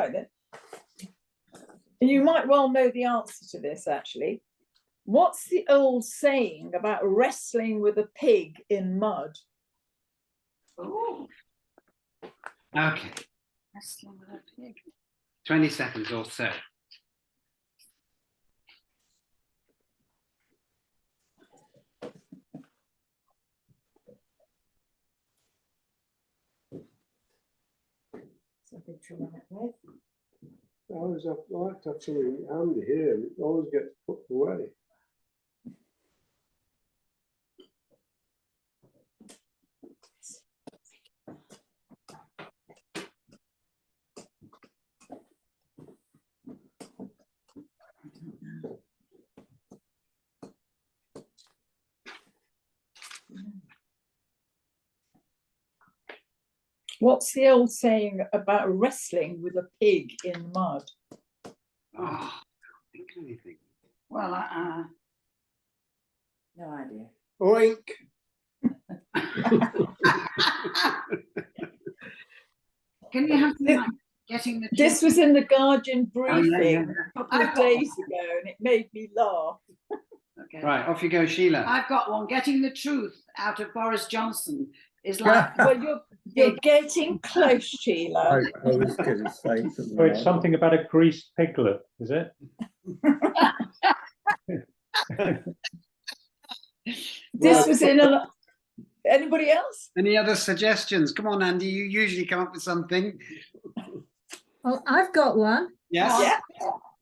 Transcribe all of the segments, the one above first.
Right then. You might well know the answer to this, actually. What's the old saying about wrestling with a pig in mud? Oh, Okay, wrestling with a pig. 20 seconds or so. Something to run it with. I always have, I like to have something handy here. It always gets put away. What's the old saying about wrestling with a pig in mud? Oh, I can't think of anything. Well, No idea. Oink! can you have something like getting the This truth? was in the Guardian briefing yeah, yeah. a couple of days ago, and it made me laugh. Okay. Right, off you go, Sheila. I've got one. Getting the truth out of Boris Johnson is like Well, you're getting close, Sheila. I was going to say something. Oh, it's something about a greased piglet, is it? This was in a. Anybody else? Any other suggestions? Come on, Andy, you usually come up with something. Well, I've got one. Yes? Yeah.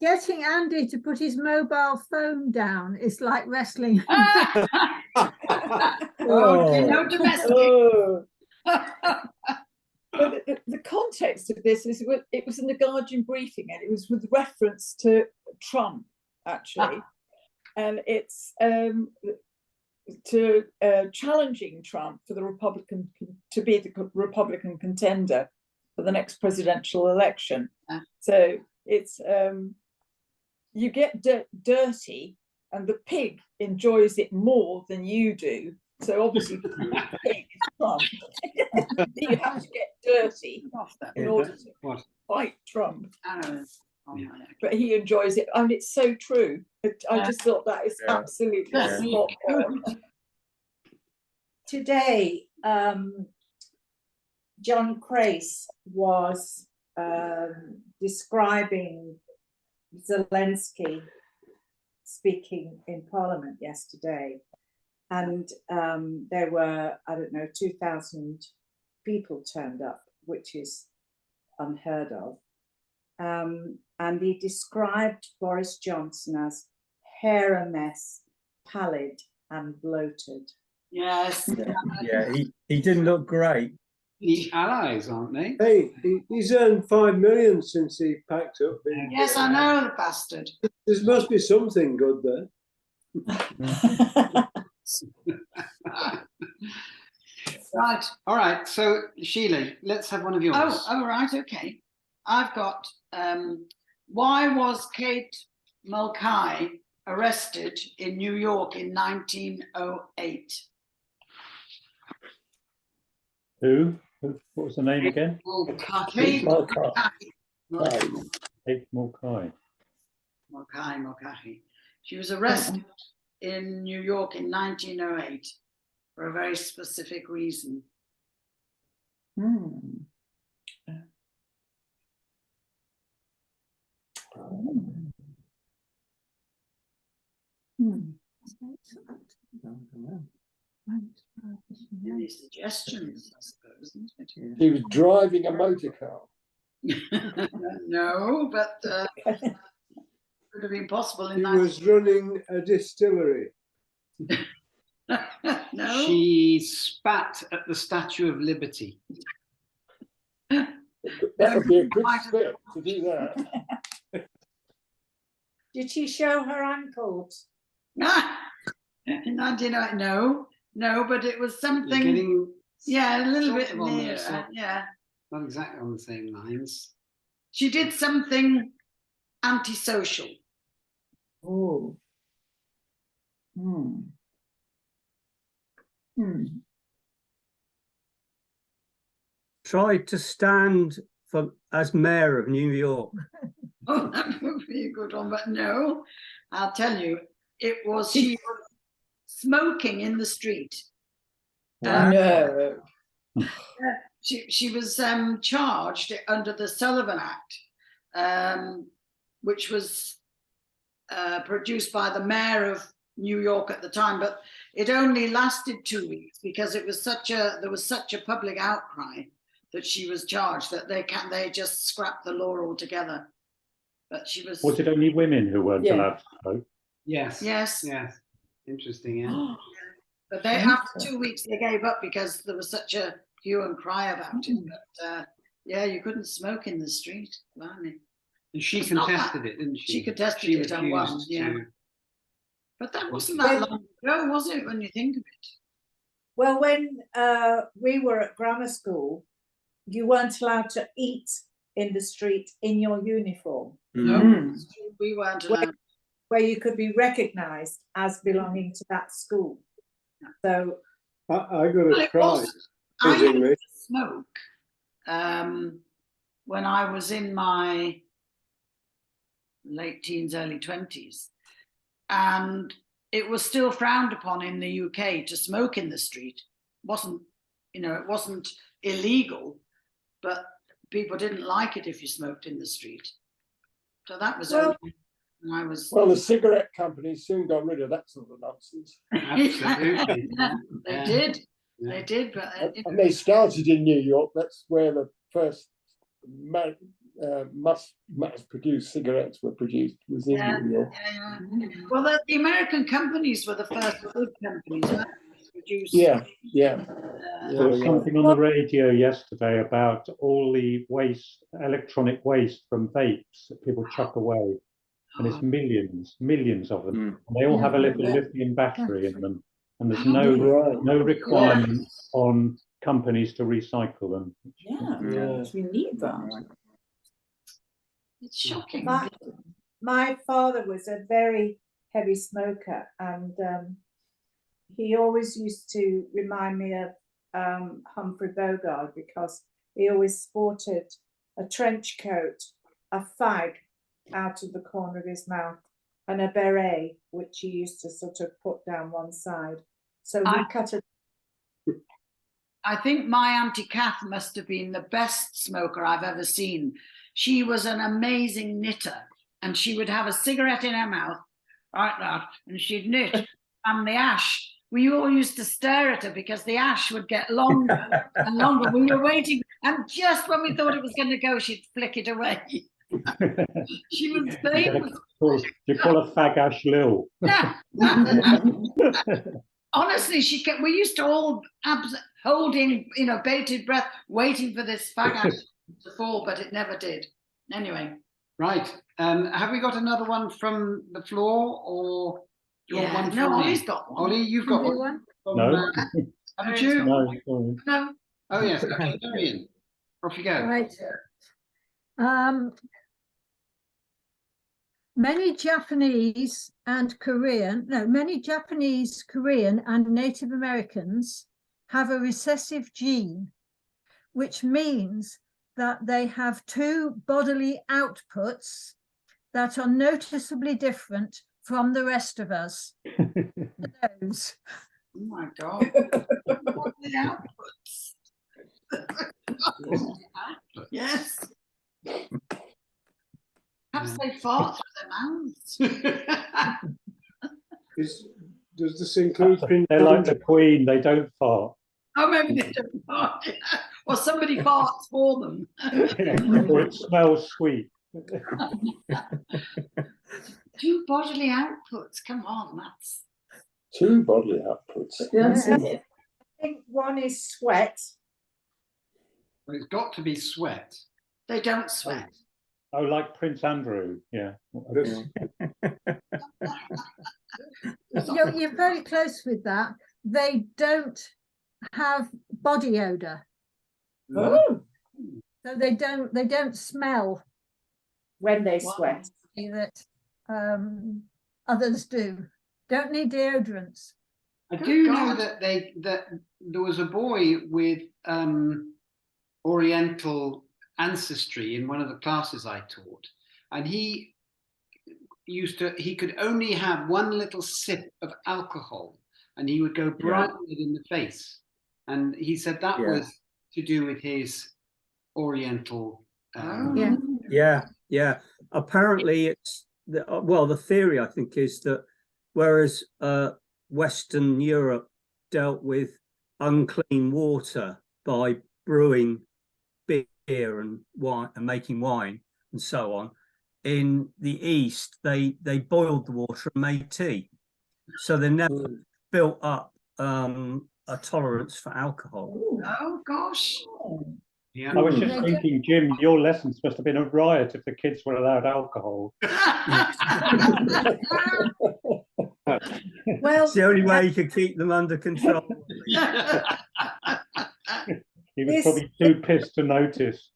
Getting Andy to put his mobile phone down is like wrestling. okay, no domestic. Oh. But the context of this is it was in the Guardian briefing, and it was with reference to Trump, actually, and it's to challenging Trump for the Republican to be the Republican contender for the next presidential election. So it's you get dirty, and the pig enjoys it more than you do. So obviously, the pig is Trump. You have to get dirty in order to fight Trump. But he enjoys it, and it's so true. I just thought that is absolutely spot on. Today, John Crace was describing Zelensky speaking in Parliament yesterday, and there were, I don't know, 2,000 people turned up, which is unheard of. And he described Boris Johnson as hair a mess, pallid and bloated. Yes. Yeah, he didn't look great. Each allies, aren't they? Hey, he's earned 5 million since he packed up. Yes, I know, the bastard. There must be something good there. Right. All right, so Sheila, let's have one of yours. Oh, right, okay. I've got, why was Kate Mulcahy arrested in New York in 1908? Who? What was the name again? Kate Mulcahy. Kate Mulcahy. Mulcahy. She was arrested in New York in 1908 for a very specific reason. Any suggestions, I suppose, isn't it? He was driving a motor car. No, but could have been possible in He was running a distillery. No. She spat at the Statue of Liberty. That would be a good spit to do that. Did she show her ankles? In 1908, no, but it was something. Getting Yeah, a little sort bit of on near. there, so- Yeah, not exactly on the same lines. she did something antisocial. Oh. Tried to stand as mayor of New York? Oh, that would be a good one, but no, I'll tell you, she was smoking in the street. No. She was charged under the Sullivan Act, which was produced by the mayor of New York at the time, but it only lasted 2 weeks because there was such a public outcry that she was charged that they just scrapped the law altogether. But she was. Was it only women who weren't Yeah. allowed to smoke? Yes. Yes. Yes. Interesting, yeah. But after 2 weeks they gave up because there was such a hue and cry about it. But yeah, you couldn't smoke in the street. Blimey. And she It's not contested it, didn't she? She contested it and won, refused yeah. to- But that wasn't that long ago, was it, when you think of it? Well, when we were at grammar school, you weren't allowed to eat in the street in your uniform, No, Mm. we weren't allowed. where you could be recognised as belonging to that school. So I got Well, a it cry. wasn't. I Excuse used me. to smoke when I was in my late teens, early 20s. And it was still frowned upon in the UK to smoke in the street. It wasn't illegal, but people didn't like it if you smoked in the street. So that was Well- only when I was. Well, the cigarette companies soon got rid of that sort of nonsense. Absolutely. Yeah, they Yeah. did. Yeah. They did, but And they started in New York. That's where the first mass-produced cigarettes were produced, was in Yeah. New York. yeah. Well, the American companies were the first big companies to produce. Yeah. There was Yeah. something on the radio yesterday about all the electronic waste from vapes that people chuck away. And it's millions of them. Mm. And they all have a little Yeah. lithium battery in them. And there's Right. no requirement on companies to recycle them. Yeah, Yeah. we need that. It's shocking. my father was a very heavy smoker, and he always used to remind me of Humphrey Bogart, because he always sported a trench coat, a fag out of the corner of his mouth, and a beret, which he used to sort of put down one side. So he cut it. I think my Auntie Kath must have been the best smoker I've ever seen. She was an amazing knitter, and she would have a cigarette in her mouth, like that, and she'd knit. And the ash, we all used to stare at her because the ash would get longer and longer. We were waiting, and just when we thought it was going to go, she'd flick it away. She was famous. You call a fag Ash Lil. Honestly, we used to all holding, bated breath, waiting for this fag ash to fall, but it never did. Anyway. Right. Have we got another one from the floor, or do you want one from Ollie's me? got one. Ollie, you've got Do one. one? From, No. Haven't you? No, sorry. No. Oh yes. Okay, Marion. Off you go. Right. Many Japanese, Korean, and Native Americans have a recessive gene, which means that they have two bodily outputs that are noticeably different from the rest of us. Those. Oh my God. What are the outputs? Yes. Perhaps they fart through their mouths. Does this include They're like the Queen, they don't fart. Oh, maybe they don't fart. Or somebody farts for them. Or it smells sweet. Two bodily outputs. Come on, that's. Two bodily outputs. That's Yeah. it. I think one is sweat. Well, it's got to be sweat. They don't sweat. Oh, like Prince Andrew, yeah. This- You're very close with that. They don't have body odor, Oh, so they don't smell When they Wow. sweat. that others do. Don't need deodorants. I Good do know God. that there was a boy with Oriental ancestry in one of the classes I taught, and he could only have one little sip of alcohol, and he would go bright red in the face, and he said that Yeah. was to do with his Oriental. Yeah. Apparently, it's the theory I think is that whereas Western Europe dealt with unclean water by brewing beer and wine and making wine and so on, in the East they boiled the water and made tea, so they never built up a tolerance for alcohol. Oh gosh. Yeah. I was just thinking, Jim, your lessons must have been a riot if the kids were allowed alcohol. Well, It's the only way you could keep them under control. He was This- probably too pissed to notice.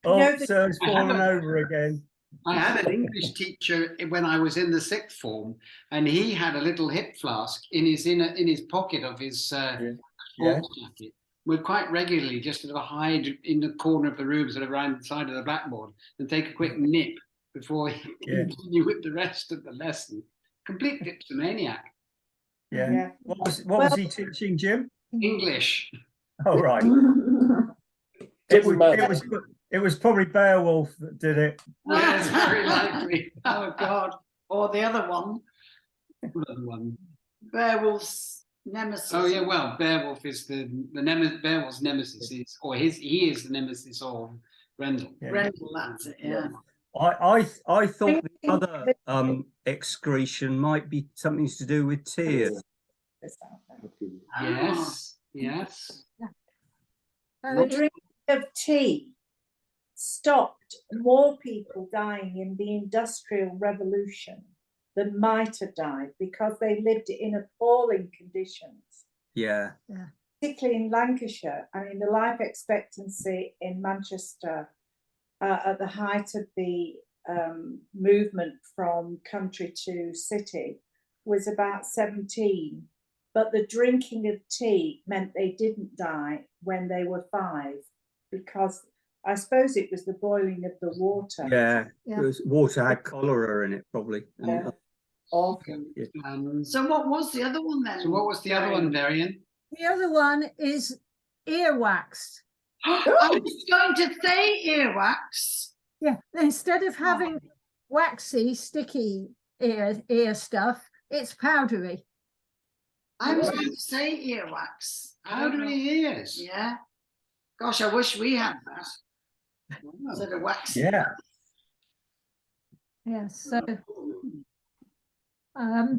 know, Sir's fallen over again. I had an English teacher when I was in the sixth form, and he had a little hip flask in his pocket of his sports jacket. Would quite regularly just sort of hide in the corner of the room, sort of around the side of the blackboard, and take a quick nip before he continued with the rest of the lesson. Complete dipsomaniac. Yeah. What was he teaching, Jim? English. Oh, right. It was probably Beowulf that did it. Yes, very likely. Oh God. Or the other one, Another one. Beowulf's nemesis. Oh yeah, well, Beowulf is Beowulf's nemesis is, or he is the nemesis of Grendel. Yeah. Grendel, that's it, yeah. I thought the other excretion might be something to do with tears. Yes, yes. The drinking of tea stopped more people dying in the Industrial Revolution than might have died because they lived in appalling conditions. Yeah. Particularly in Lancashire, I mean, the life expectancy in Manchester at the height of the movement from country to city was about 17. But the drinking of tea meant they didn't die when they were 5, because I suppose it was the boiling of the water. Yeah. Yeah. It was, water had cholera in it, probably. Yeah. Awful. So what was the other one then? So what was the other one, Darian? The other one is earwax. I was going to say earwax. Yeah, instead of having waxy, sticky ear stuff, it's powdery. I was going to say earwax. Powdery ears. Yeah. Gosh, I wish we had that. Instead of wax. Yeah. Yes, so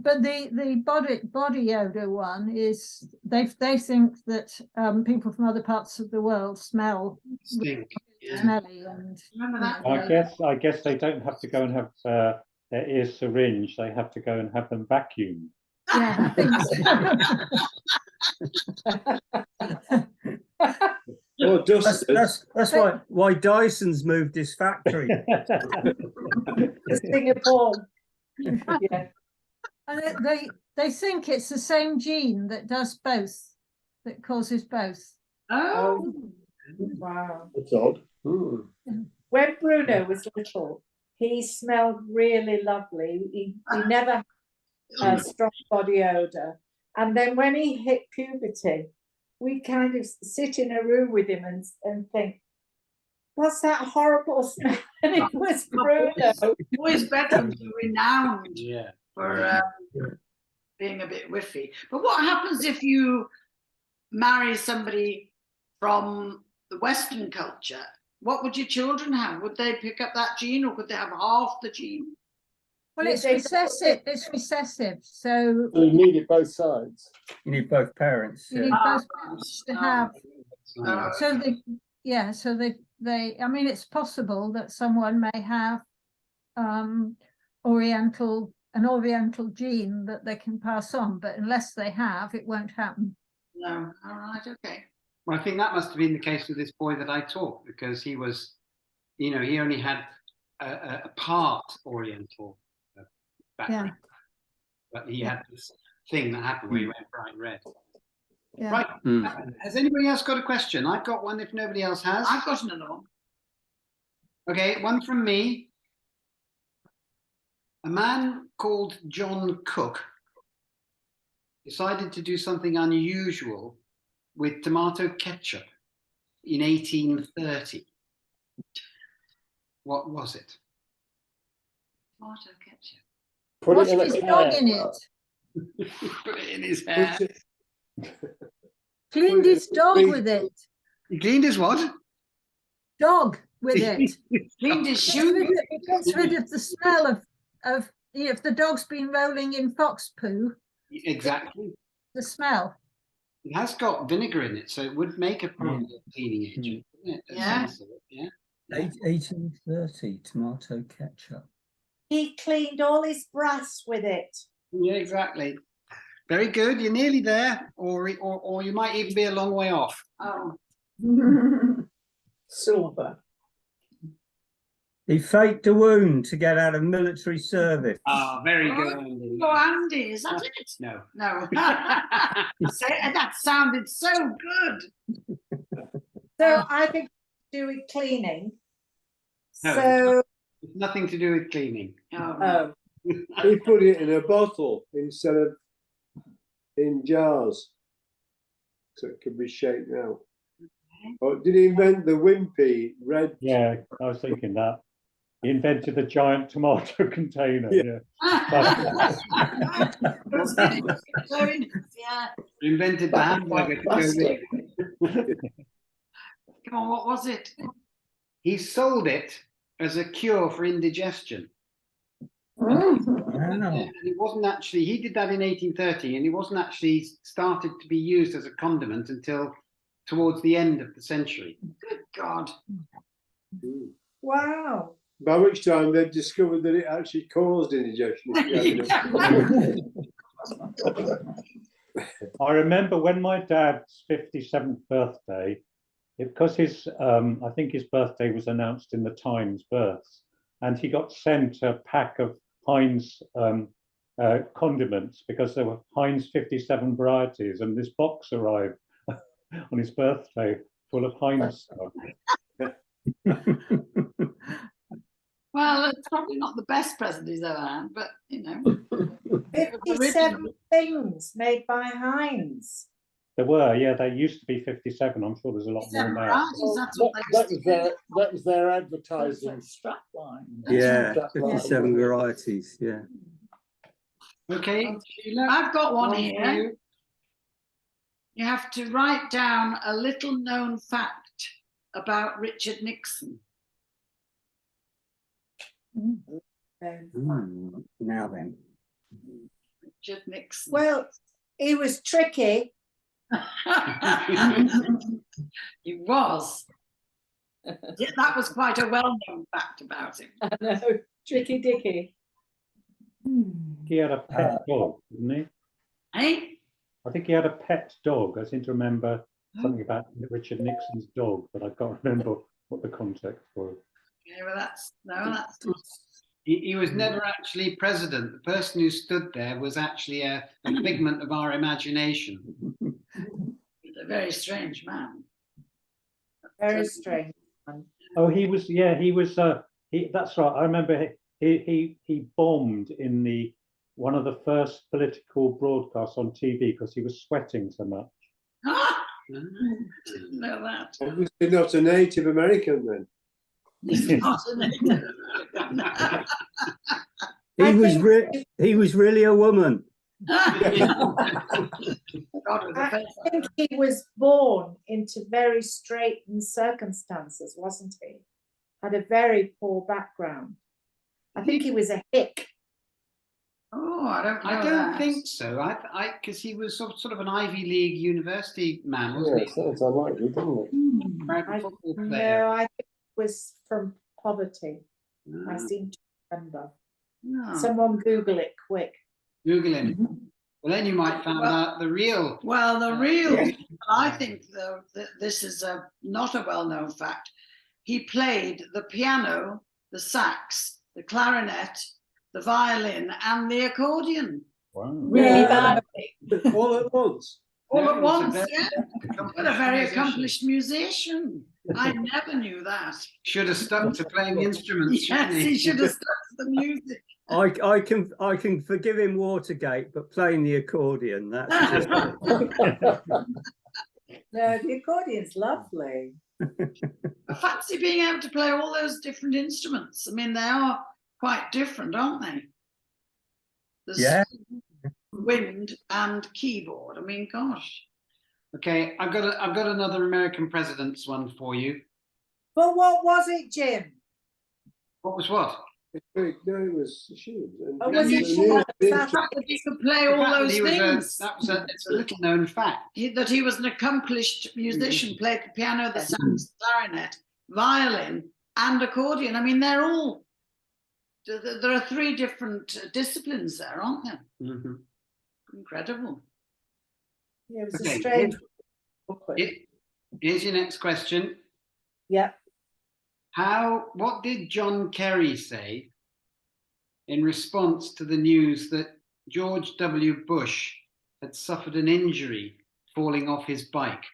but the body odor one is they think that people from other parts of the world smell Stink. Yeah. smelly, and Remember that? I guess they don't have to go and have their ears syringed. They have to go and have them vacuumed. yeah, I think so. Oh, dust. That's why Dyson's moved his factory. Singapore. Yeah. And they think it's the same gene that does both, that causes both. Oh, Wow. That's odd. When Bruno was little, he smelled really lovely. He never had a strong body odor. And then when he hit puberty, we kind of sit in a room with him and think, what's that horrible smell? And it was Bruno. boys' bedrooms are renowned Yeah. for being a bit whiffy. But what happens if you marry somebody from the Western culture? What would your children have? Would they pick up that gene, or could they have half the gene? Well, Yeah, it's they- recessive. It's recessive. So So you need it both sides. You need both parents. you need both parents to have. Oh, So they. I mean, it's possible that someone may have an Oriental gene that they can pass on, but unless they have, it won't happen. no. All right. Okay. Well, I think that must have been the case with this boy that I taught, because he was, he only had a part Oriental background, but he had this thing that happened where he went bright red. Yeah. Right. Mm. Has anybody else got a question? I've got one if nobody else has. I've got another one. Okay, one from me. A man called John Cook decided to do something unusual with tomato ketchup in 1830. What was it? Tomato ketchup. Put What's it in his a dog can. in it? Put it in his hair. Put it- Cleaned his dog with it. He cleaned his what? Dog with it. Cleaned his Gets shoe. rid of- It gets rid of the smell of if the dog's been rolling in fox poo, Exactly. the smell. It has got vinegar in it, so it would make a probably a cleaning agent. Wouldn't it? Yeah. Yeah. 1830 tomato ketchup. He cleaned all his brass with it. Yeah, exactly. Very good. You're nearly there, or you might even be a long way off. Oh, Silver. He faked a wound to get out of military service. Ah, very good, Andy. oh, Andy, is that it? No. No. That sounded so good. So I think to do with cleaning. No. So It's nothing to do with cleaning. Oh, He put it in a bottle instead of in jars, so it could be shaken out. Or did he invent the wimpy red? Yeah, I was thinking that. He invented the giant tomato container. Yeah. Yeah. yeah. Invented the hamburger to go with Plastic. it. Come on, what was it? He sold it as a cure for indigestion. Wow. And it wasn't actually, he did that in 1830, and it wasn't actually started to be used as a condiment until towards the end of the century. Good God. wow. By which time they discovered that it actually caused indigestion. I remember when my dad's 57th birthday, because his, I think his birthday was announced in the Times Births, and he got sent a pack of Heinz condiments because there were Heinz 57 varieties, and this box arrived on his birthday full of Heinz stuff. Well, it's probably not the best present he's ever had, but you know. 57 things made by Heinz. There were, yeah, they used to be 57. I'm sure there's a lot more Seven now. varieties, that's what they That used was to do. that was their That's advertising. like strapline. Yeah, That's right. 57 varieties. Yeah. Okay, Sheila, I've got one for here. you. You have to write down a little known fact about Richard Nixon. Now then. Richard Nixon. Well, he was tricky. He was. Yeah, that was quite a well-known fact about him. I know, tricky dicky. He had a pet dog, didn't he? Eh? I think he had a pet dog. I seem to remember something about Richard Nixon's dog, but I can't remember what the context was. Yeah, well, that's He was never actually president. The person who stood there was actually a figment of our imagination. he's a very strange man. Very strange. Oh, he was. Yeah, he was. That's right. I remember he bombed in the one of the first political broadcasts on TV because he was sweating so much. Didn't know that. Obviously not a Native American then. He's not a Native American. He was really a woman. God, with the I face. think he was born into very straitened circumstances, wasn't he? Had a very poor background. I think he was a hick. Oh, I don't know. I don't that. think so. Because he was sort of an Ivy League university man, wasn't Yeah, sounds unlikely, doesn't it? American I, football player. no, I think it was from poverty. I Ah, seem to remember. No. Someone Google it quick. Google him. Well, then you might find out the real. Well, the real, I think though that this is not a well-known fact. He played the piano, the sax, the clarinet, the violin, and the accordion. Wow. Really Yeah. bad. All at once. All No, at he was a once, very yeah. accomplished What a very musician. accomplished musician. I never knew that. Should have stuck to playing the instruments, shouldn't Yes, he should have stuck to the music. I can forgive him Watergate, but playing the accordion, that's just No, the accordion's lovely. I fancy being able to play all those different instruments. I mean, they are quite different, aren't they? There's Yeah. wind and keyboard. I mean, gosh. Okay, I've got another American president's one for you. But what was it, Jim? What was what? No, it was she. Oh, was it she? The fact that he could play all The fact that those he was things. it's a little known fact. That he was an accomplished musician, played the piano, the sax, clarinet, violin, and accordion. I mean, they're all. There are 3 different disciplines there, aren't there? Mhm. Incredible. Yeah, it was Okay, a strange. Here's your next question. Yeah. What did John Kerry say in response to the news that George W. Bush had suffered an injury falling off his bike?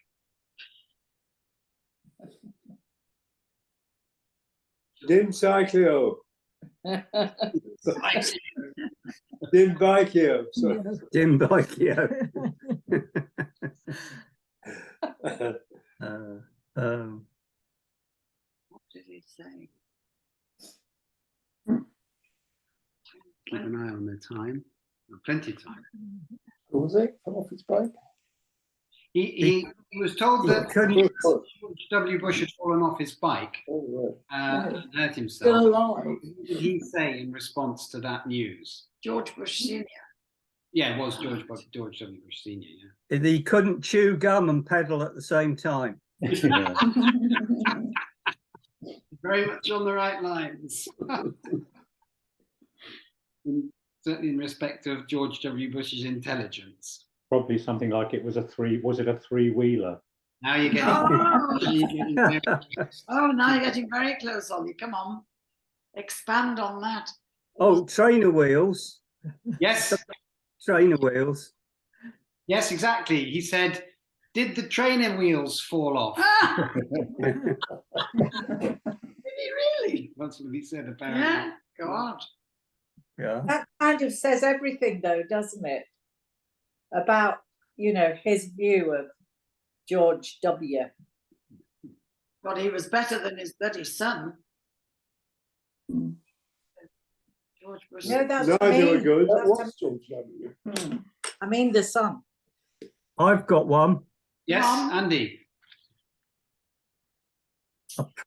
Dim cyclio. Dim bikio. Sorry. Jim Bikio. What did he say? Keep an eye on the time. Plenty of time. What was it? Come off his bike? He was told He that couldn't- George W. Bush had fallen off his bike Oh, and hurt Still himself. alive. What did he say in response to that news? George Bush Senior. Yeah, it was George W. Bush Senior. Yeah. He couldn't chew gum and pedal at the same time. Very much on the right lines. Certainly in respect of George W. Bush's intelligence. Probably something like it was was it a 3-wheeler? Now you're getting, Oh. now you're getting very close. Oh, now you're getting very close, Ollie. Come on. Expand on that. Oh, trainer wheels. Yes, Trainer wheels. yes, exactly. He said, "Did the trainer wheels fall off?" Ah! Did he really? That's what he said, apparently. Yeah, God. Yeah. That kind of says everything, though, doesn't it? About, his view of George W. God, he was better than his bloody son. George Bush. No, that's what I Neither were mean. good. That That's was George W. I mean the son. I've got one. Yes, Mum. Andy.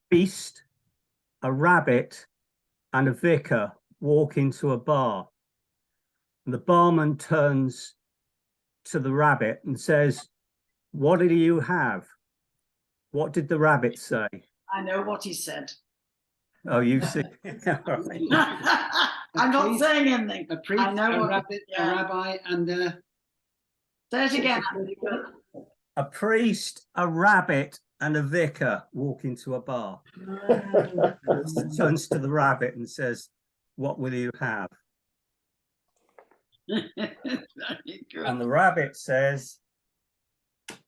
Priest, a rabbit, and a vicar walk into a bar. And the barman turns to the rabbit and says, "What do you have?" What did the rabbit say? I know what he said. Oh, you see. I'm not priest, saying anything. A priest, I know a what- rabbit, a yeah. rabbi, and a Say it again, Andy. A priest, a rabbit, and a vicar walk into a bar. Turns to the rabbit and says, "What will you have?" Very good. And the rabbit says,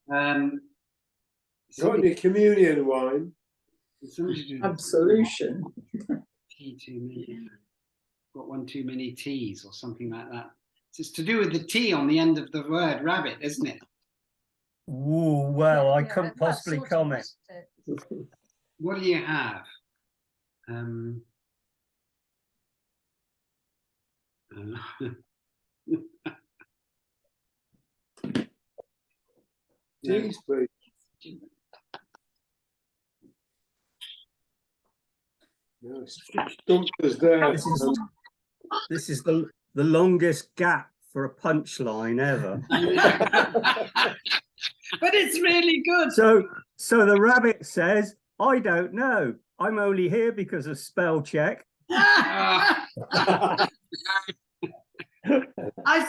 Got somebody- any communion wine? somebody do Absolution. tea too many. Got one too many teas or something like that. It's to do with the T on the end of the word rabbit, isn't it? "Ooh, well, I Yeah, couldn't that possibly sort of comment." was it. What do you have? Um, Teas, please. No, stumped us there. This is the longest gap for a punchline ever. But it's really good. So the rabbit says, "I don't know. I'm only here because of spell check." I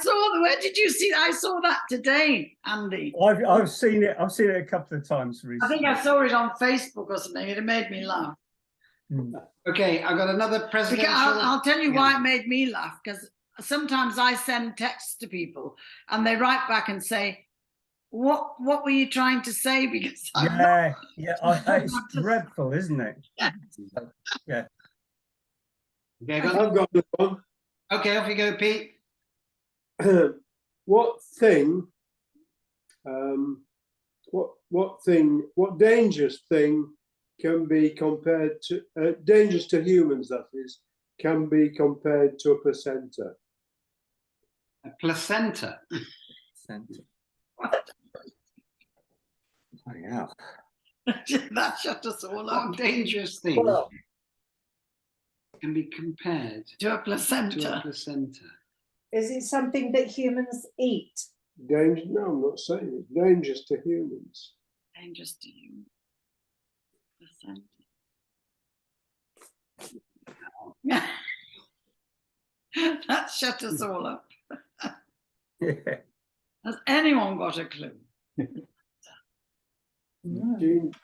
saw where did you see? I saw that today, Andy. I've seen it. I've seen it a couple of times I recently. think I saw it on Facebook or something. It made me laugh. Okay, I've got another Because presidential. I'll tell you Yeah. why it made me laugh, because sometimes I send texts to people and they write back and say, what were you trying to say? Because I'm It's dreadful, isn't it? Yeah. Okay, I've got the one. okay, off you go, Pete. What dangerous thing can be compared to, dangerous to humans, that is, can be compared to a placenta? A placenta. Yeah. that shut us all What up dangerous thing Well, can be compared to a to a placenta. placenta? Is it something that humans eat? Danger? No, I'm not saying it's dangerous to humans. Dangerous to you. Placenta. that shut us all up. Yeah. Has anyone got a clue?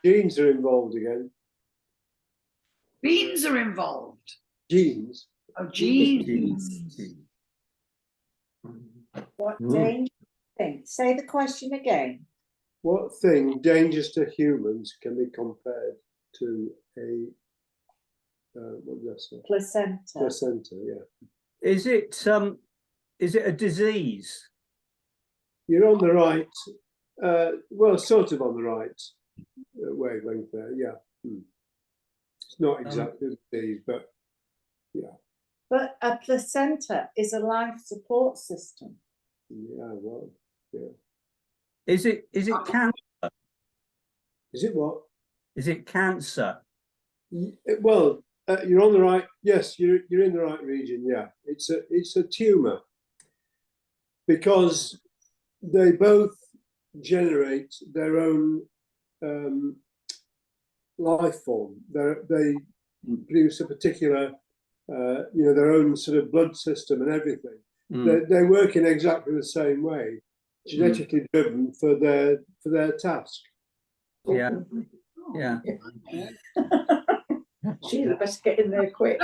Genes are involved again. Beans are involved. Genes. Oh, genes. What Mm. dangerous thing? Say the question again. What thing dangerous to humans can be compared to a what did I say? Placenta. Placenta, yeah. Is it a disease? You're on the right, well, sort of on the right wavelength there, yeah. It's not exactly the disease, but yeah. But a placenta is a life support system. Yeah, well, yeah. Is it cancer? Is it what? Is it cancer? Well, you're on the right. Yes, you're in the right region. Yeah, it's a tumor because they both generate their own life form. They produce a particular, their own sort of blood system and everything. They work in exactly the same way, genetically driven for their task. Yeah. Yeah. Sheila, best get in there quick.